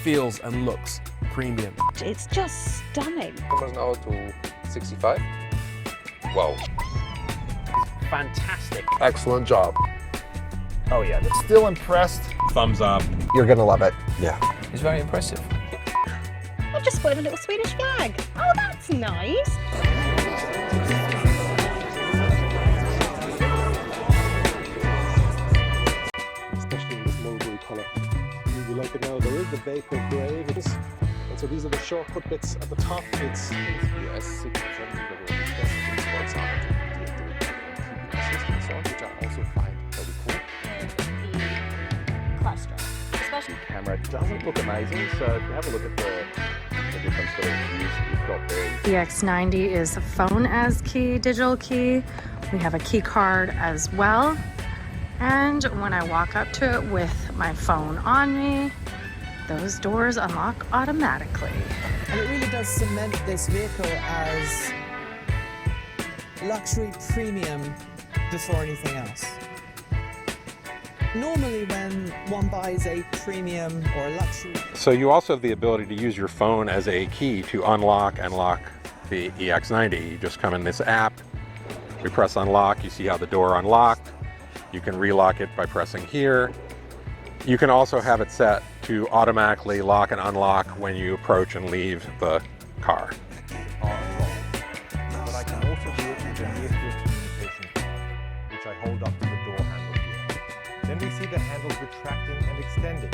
feels and looks premium. It's just stunning. Numbers now to 65. Wow. Fantastic. Excellent job. Oh yeah. Still impressed. Thumbs up. You're gonna love it. Yeah. It's very impressive. I just spotted a little Swedish flag. Oh, that's nice. Especially in this mulberry colour. You like it now. There is the vapor grey, and so these are the shortcut bits at the top. It's the S6 which I also find very cool. And the cluster, especially. The camera doesn't look amazing, so if you have a look at the different sort of views that you've got there. EX90 is a phone as key, digital key. We have a key card as well. And when I walk up to it with my phone on me, those doors unlock automatically. And it really does cement this vehicle as luxury premium before anything else. Normally when one buys a premium or a luxury... So you also have the ability to use your phone as a key to unlock and lock the EX90. You just come in this app, we press unlock, you see how the door unlocked. You can relock it by pressing here. You can also have it set to automatically lock and unlock when you approach and leave the car. But I can also do it with a near field communication, which I hold up to the door handle here. Then we see the handles retracting and extending.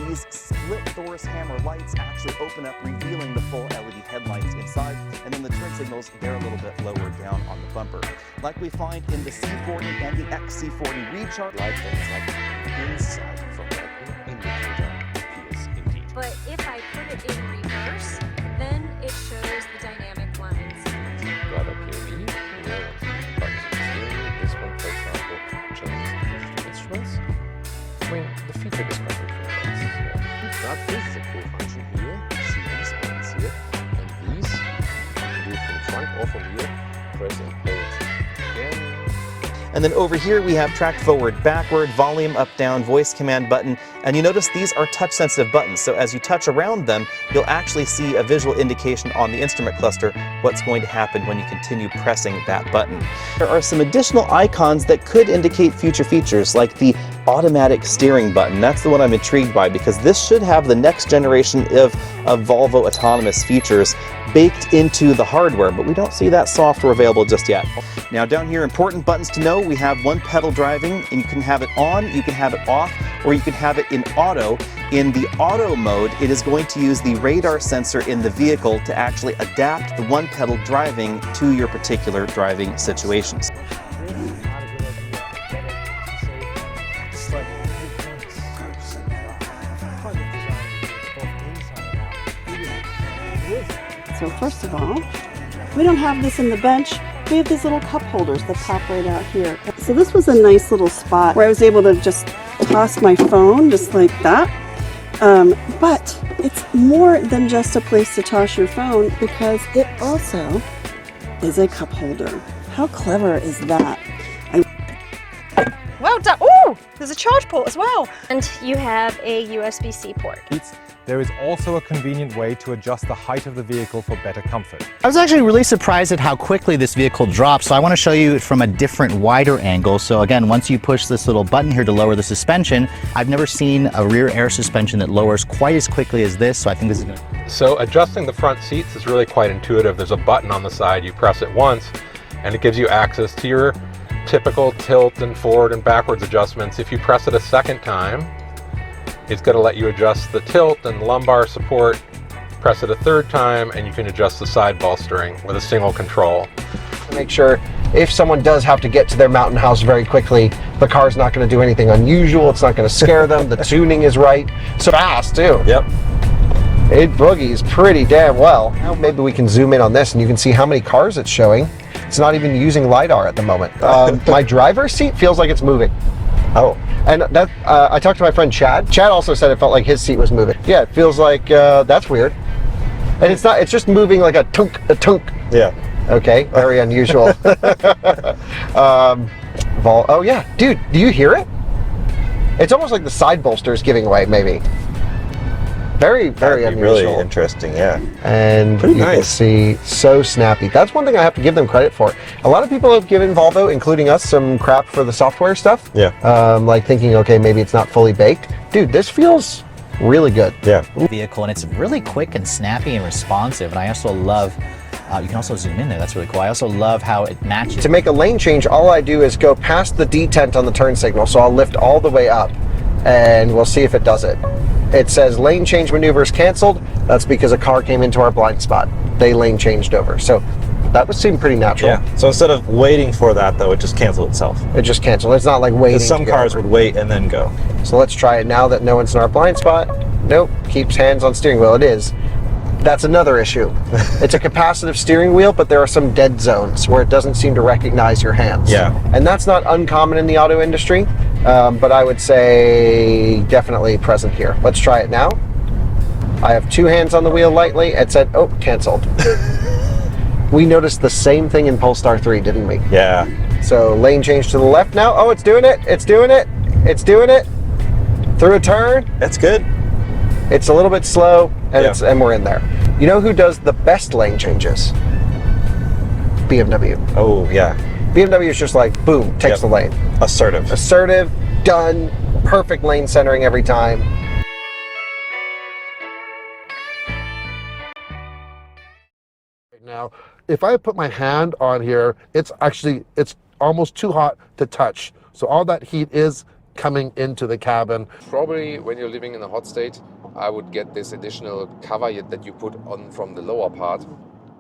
These split Thoris hammer lights actually open up, revealing the full LED headlights inside, and then the turn signals, they're a little bit lower down on the bumper. Like we find in the C40 and the XC40 recharge. Light things like inside from that indicator appears indeed. But if I put it in reverse, then it shows the dynamic lines. Got a POV. This one, for example, changes digital instruments. I mean, the feature discovery for that is a cool function here. See these buttons here, and these you can do from the front or from here. Press and hold again. And then over here we have track forward, backward, volume up, down, voice command button. And you notice these are touch sensitive buttons. So as you touch around them, you'll actually see a visual indication on the instrument cluster what's going to happen when you continue pressing that button. There are some additional icons that could indicate future features, like the automatic steering button. That's the one I'm intrigued by because this should have the next generation of Volvo autonomous features baked into the hardware, but we don't see that software available just yet. Now down here, important buttons to know, we have one pedal driving, and you can have it on, you can have it off, or you can have it in auto. In the auto mode, it is going to use the radar sensor in the vehicle to actually adapt the one pedal driving to your particular driving situations. So first of all, we don't have this in the bench. We have these little cup holders that pop right out here. So this was a nice little spot where I was able to just toss my phone just like that. But it's more than just a place to toss your phone because it also is a cup holder. How clever is that? Well done. Oh, there's a charge port as well. And you have a USB-C port. There is also a convenient way to adjust the height of the vehicle for better comfort. I was actually really surprised at how quickly this vehicle drops, so I want to show you it from a different, wider angle. So again, once you push this little button here to lower the suspension, I've never seen a rear air suspension that lowers quite as quickly as this, so I think this is going to... So adjusting the front seats is really quite intuitive. There's a button on the side, you press it once, and it gives you access to your typical tilt and forward and backwards adjustments. If you press it a second time, it's going to let you adjust the tilt and lumbar support. Press it a third time and you can adjust the side bolstering with a single control. Make sure if someone does have to get to their mountain house very quickly, the car's not going to do anything unusual. It's not going to scare them. The tuning is right. So fast too. Yep. It boogies pretty damn well. Now maybe we can zoom in on this and you can see how many cars it's showing. It's not even using LiDAR at the moment. My driver's seat feels like it's moving. Oh, and that I talked to my friend Chad. Chad also said it felt like his seat was moving. Yeah, it feels like that's weird. And it's not, it's just moving like a tunk, a tunk. Yeah. Okay, very unusual. Oh yeah, dude, do you hear it? It's almost like the side bolster is giving away, maybe. Very, very unusual. Really interesting, yeah. And Pretty you can nice. see, so snappy. That's one thing I have to give them credit for. A lot of people have given Volvo, including us, some crap for the software stuff. Yeah. Like thinking, okay, maybe it's not fully baked. Dude, this feels really good. Yeah. Vehicle, and it's really quick and snappy and responsive. And I also love, you can also zoom in there. That's really cool. I also love how it matches. To make a lane change, all I do is go past the detent on the turn signal. So I'll lift all the way up and we'll see if it does it. It says lane change maneuvers canceled. That's because a car came into our blind spot. They lane changed over. So that would seem pretty natural. Yeah. So instead of waiting for that, though, it just canceled itself. It just canceled. It's not like waiting. Because some cars would wait and then go. So let's try it now that no one's in our blind spot. Nope. Keeps hands on steering wheel. It is. That's another issue. It's a capacitive steering wheel, but there are some dead zones where it doesn't seem to recognize your hands. Yeah. And that's not uncommon in the auto industry, but I would say definitely present here. Let's try it now. I have two hands on the wheel lightly. It said, oh, canceled. We noticed the same thing in Polestar 3, didn't we? Yeah. So lane change to the left now. Oh, it's doing it. It's doing it. It's doing it. Through a turn. That's good. It's a little bit slow, and Yeah. and we're in there. You know who does the best lane changes? BMW. Oh, yeah. BMW is just like, boom, takes the lane. Assertive. Assertive, done, perfect lane centering every time. Now, if I put my hand on here, it's almost too hot to touch. So all that heat is coming into the cabin. Probably when you're living in a hot state, I would get this additional cover that you put on from the lower part.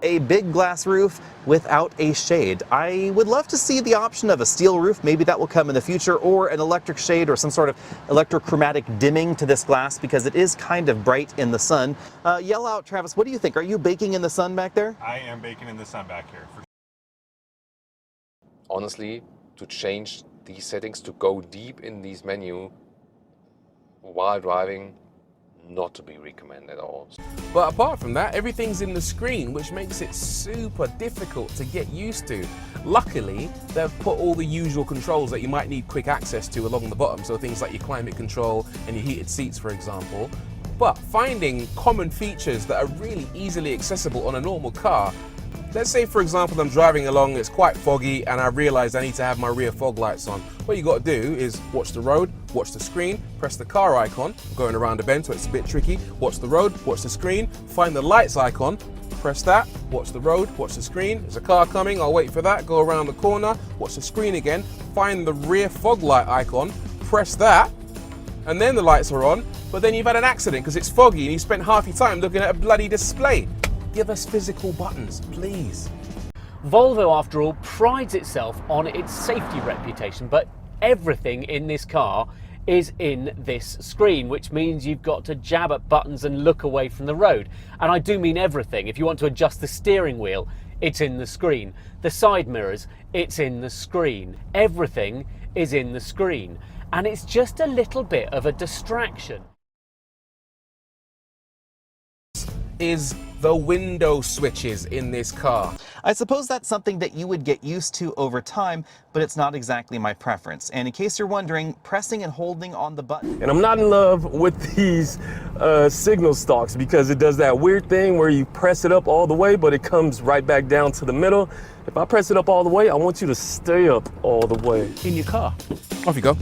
A big glass roof without a shade. I would love to see the option of a steel roof. Maybe that will come in the future, or an electric shade or some sort of electrochromatic dimming to this glass because it is kind of bright in the sun. Yell out, Travis, what do you think? Are you baking in the sun back there? I am baking in the sun back here. Honestly, to change these settings, to go deep in these menu while driving, not to be recommended at all. But apart from that, everything's in the screen, which makes it super difficult to get used to. Luckily, they've put all the usual controls that you might need quick access to along the bottom, so things like your climate control and your heated seats, for example. But finding common features that are really easily accessible on a normal car. Let's say, for example, I'm driving along, it's quite foggy, and I realize I need to have my rear fog lights on. What you got to do is watch the road, watch the screen, press the car icon. I'm going around a bend, so it's a bit tricky. Watch the road, watch the screen, find the lights icon, press that, watch the road, watch the screen. There's a car coming, I'll wait for that, go around the corner, watch the screen again, find the rear fog light icon, press that, and then the lights are on, but then you've had an accident because it's foggy and you spent half your time looking at a bloody display. Give us physical buttons, please. Volvo, after all, prides itself on its safety reputation, but everything in this car is in this screen, which means you've got to jab at buttons and look away from the road. And I do mean everything. If you want to adjust the steering wheel, it's in the screen. The side mirrors, it's in the screen. Everything is in the screen. And it's just a little bit of a distraction. Is the window switches in this car. I suppose that's something that you would get used to over time, but it's not exactly my preference. And in case you're wondering, pressing and holding on the button. And I'm not in love with these signal stalks because it does that weird thing where you press it up all the way, but it comes right back down to the middle. If I press it up all the way, I want you to stay up all the way. In your car. Off you go.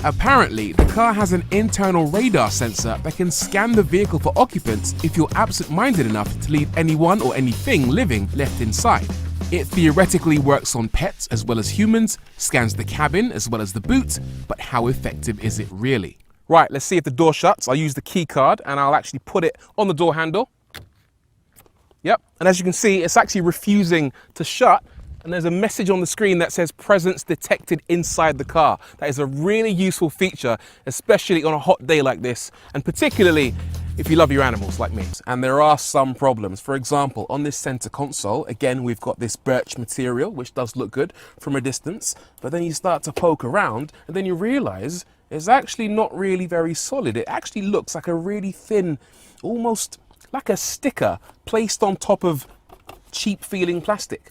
Apparently, the car has an internal radar sensor that can scan the vehicle for occupants if you're absent-minded enough to leave anyone or anything living left inside. It theoretically works on pets as well as humans, scans the cabin as well as the boot, but how effective is it really? Right, let's see if the door shuts. I'll use the key card and I'll actually put it on the door handle. Yep, and as you can see, it's actually refusing to shut. And there's a message on the screen that says presence detected inside the car. That is a really useful feature, especially on a hot day like this, and particularly if you love your animals like me. And there are some problems. For example, on this center console, again, we've got this birch material, which does look good from a distance, but then you start to poke around and then you realize it's actually not really very solid. It actually looks like a really thin, almost like a sticker placed on top of cheap feeling plastic.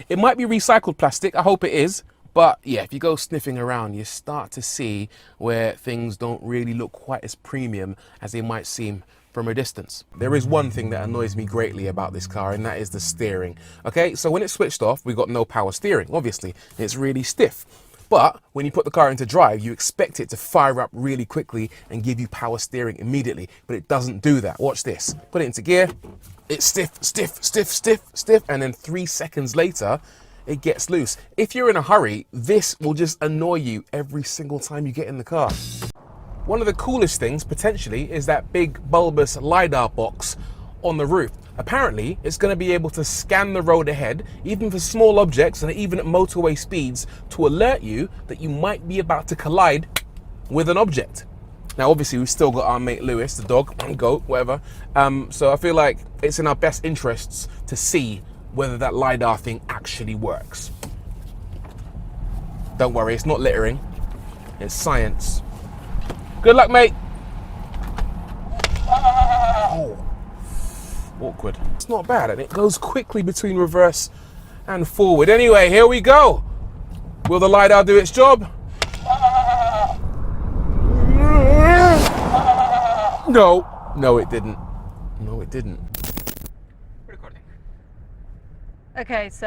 It might be recycled plastic, I hope it is, But yeah, if you go sniffing around, you start to see where things don't really look quite as premium as they might seem from a distance. There is one thing that annoys me greatly about this car, and that is the steering. Okay, so when it's switched off, we've got no power steering, obviously. It's really stiff. But when you put the car into drive, you expect it to fire up really quickly and give you power steering immediately, but it doesn't do that. Watch this. Put it into gear, it's stiff, stiff, stiff, stiff, stiff, and then 3 seconds later, it gets loose. If you're in a hurry, this will just annoy you every single time you get in the car. One of the coolest things, potentially, is that big bulbous LiDAR box on the roof. Apparently, it's going to be able to scan the road ahead, even for small objects and even at motorway speeds, to alert you that you might be about to collide with an object. Now, obviously, we've still got our mate Lewis, the dog, goat, whatever. So I feel like it's in our best interests to see whether that LiDAR thing actually works. Don't worry, it's not littering. It's science. Good luck, mate. Oh, awkward. It's not bad, and it goes quickly between reverse and forward. Anyway, here we go. Will the LiDAR do its job? No, it didn't. No, it didn't. Okay, so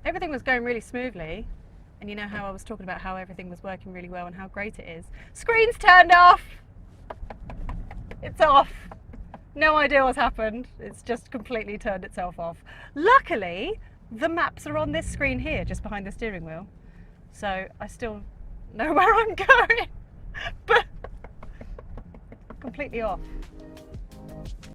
everything was going really smoothly, and you know how I was talking about how everything was working really well and how great it is. Screen's turned off! It's off. No idea what's happened. It's just completely turned itself off. Luckily, the maps are on this screen here, just behind the steering wheel. So I still know where I'm going, but completely off.